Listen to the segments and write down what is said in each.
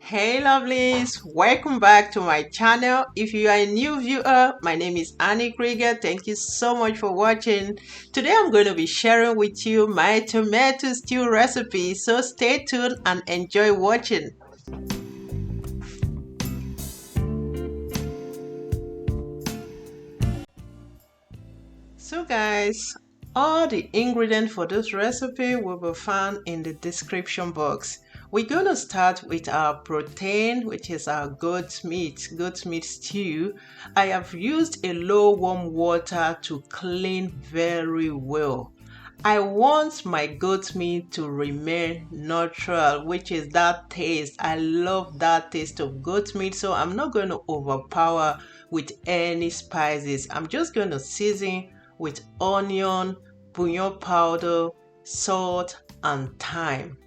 Hey lovelies, welcome back to my channel. If you are a new viewer, my name is Annie Krieger. Thank you so much for watching. Today I'm going to be sharing with you my tomato stew recipe, so stay tuned and enjoy watching. So guys, all the ingredients for this recipe will be found in the description box. We're going to start with our protein, which is our goat meat stew. I have used a low warm water to clean very well. I want my goat meat to remain natural, which is that taste. I love that taste of goat meat, so I'm not going to overpower with any spices. I'm just going to season with onion, bouillon powder, salt, and thyme.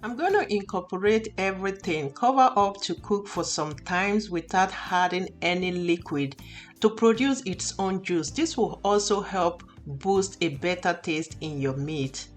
I'm going to incorporate everything, cover up to cook for some time without adding any liquid to produce its own juice. This will also help boost a better taste in your meat.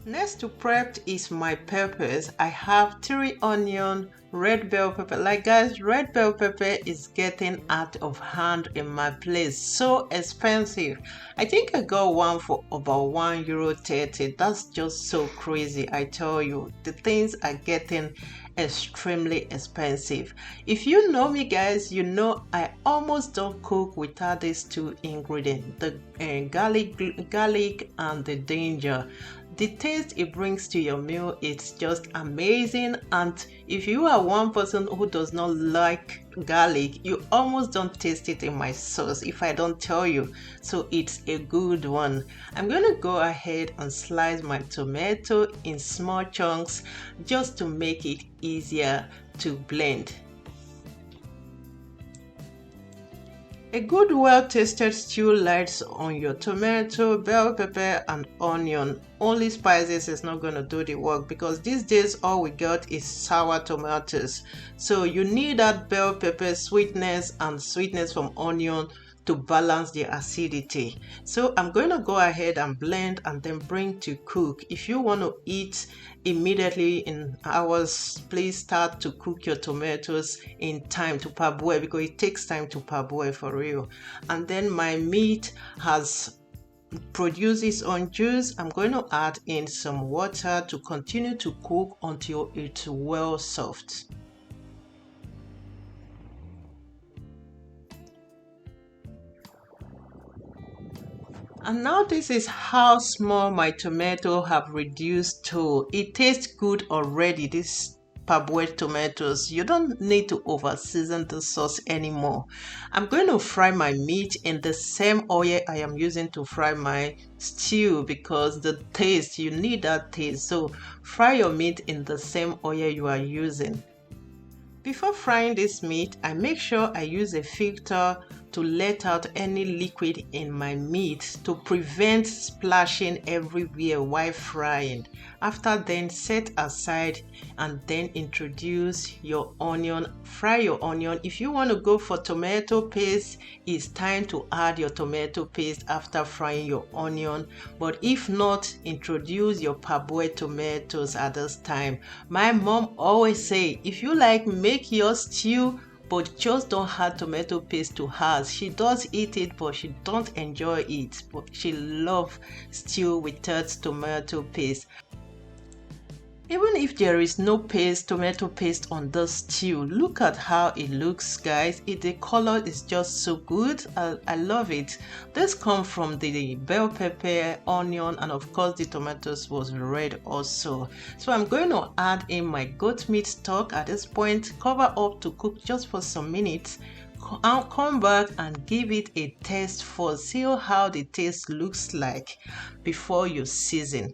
Next to prep is my peppers. I have 3 onion, red bell pepper. Like guys, red bell pepper is getting out of hand in my place. So expensive. I think I got one for about €1.30. That's just so crazy. I tell you, the things are getting extremely expensive. If you know me guys, you know I almost don't cook without these 2 ingredients, the garlic and the ginger. The taste it brings to your meal, it's just amazing. And if you are one person who does not like garlic, you almost don't taste it in my sauce if I don't tell you. So it's a good one. I'm going to go ahead and slice my tomato in small chunks just to make it easier to blend. A good well-tasted stew lights on your tomato, bell pepper, and onion. Only spices is not going to do the work because these days all we got is sour tomatoes. So you need that bell pepper sweetness and sweetness from onion to balance the acidity. So I'm going to go ahead and blend and then bring to cook. If you want to eat immediately in hours, please start to cook your tomatoes in time to parboil because it takes time to parboil for real. And then my meat has produced its own juice. I'm going to add in some water to continue to cook until it's well soft. And now this is how small my tomato have reduced to. It tastes good already, this parboiled tomatoes. You don't need to over season the sauce anymore. I'm going to fry my meat in the same oil I am using to fry my stew because the taste, you need that taste. So fry your meat in the same oil you are using. Before frying this meat, I make sure I use a filter to let out any liquid in my meat to prevent splashing everywhere while frying. After then, set aside and then introduce your onion. Fry your onion. If you want to go for tomato paste, it's time to add your tomato paste after frying your onion. But if not, introduce your parboiled tomatoes at this time. My mom always say, if you like, make your stew but just don't add tomato paste to hers. She does eat it, but she don't enjoy it. But she loves stew without tomato paste. Even if there is no paste, tomato paste on the stew, look at how it looks, guys. The color is just so good. I love it. This comes from the bell pepper, onion, and of course the tomatoes was red also. So I'm going to add in my goat meat stock at this point, cover up to cook just for some minutes. I'll come back and give it a taste for see how the taste looks like before you season.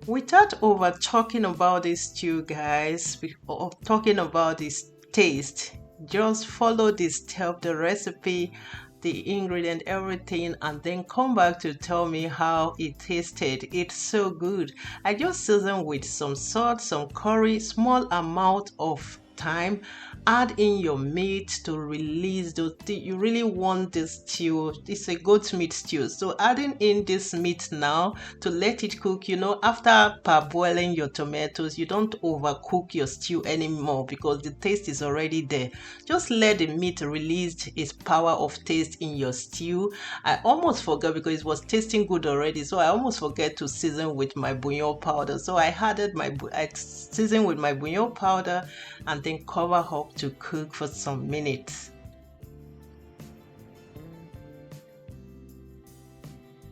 Without over talking about this stew, guys, or talking about this taste, just follow the step, the recipe, the ingredient, everything, and then come back to tell me how it tasted. It's so good. I just seasoned with some salt, some curry, small amount of thyme, add in your meat to release those. You really want this stew. It's a goat meat stew, so adding in this meat now to let it cook. After parboiling your tomatoes, you don't overcook your stew anymore because the taste is already there. Just let the meat release its power of taste in your stew. I almost forgot because it was tasting good already, so I almost forget to season with my bouillon powder. So I seasoned with my bouillon powder and then cover up to cook for some minutes.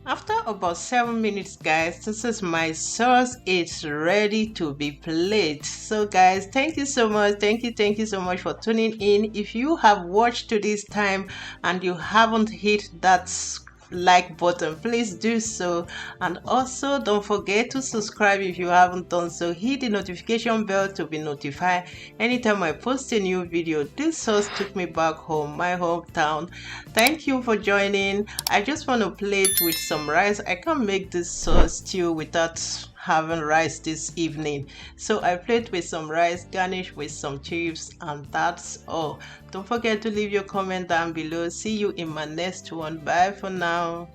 After about 7 minutes, guys, this is my sauce. It's ready to be played. So guys, thank you so much. Thank you so much for tuning in. If you have watched to this time and you haven't hit that like button, please do so, and also don't forget to subscribe if you haven't done so. Hit the notification bell to be notified anytime I post a new video. This sauce took me back home, my hometown. Thank you for joining. I just want to plate with some rice. I can't make this sauce stew without having rice this evening, so I played with some rice, garnish with some chips, and that's all. Don't forget to leave your comment down below. See you in my next one. Bye for now.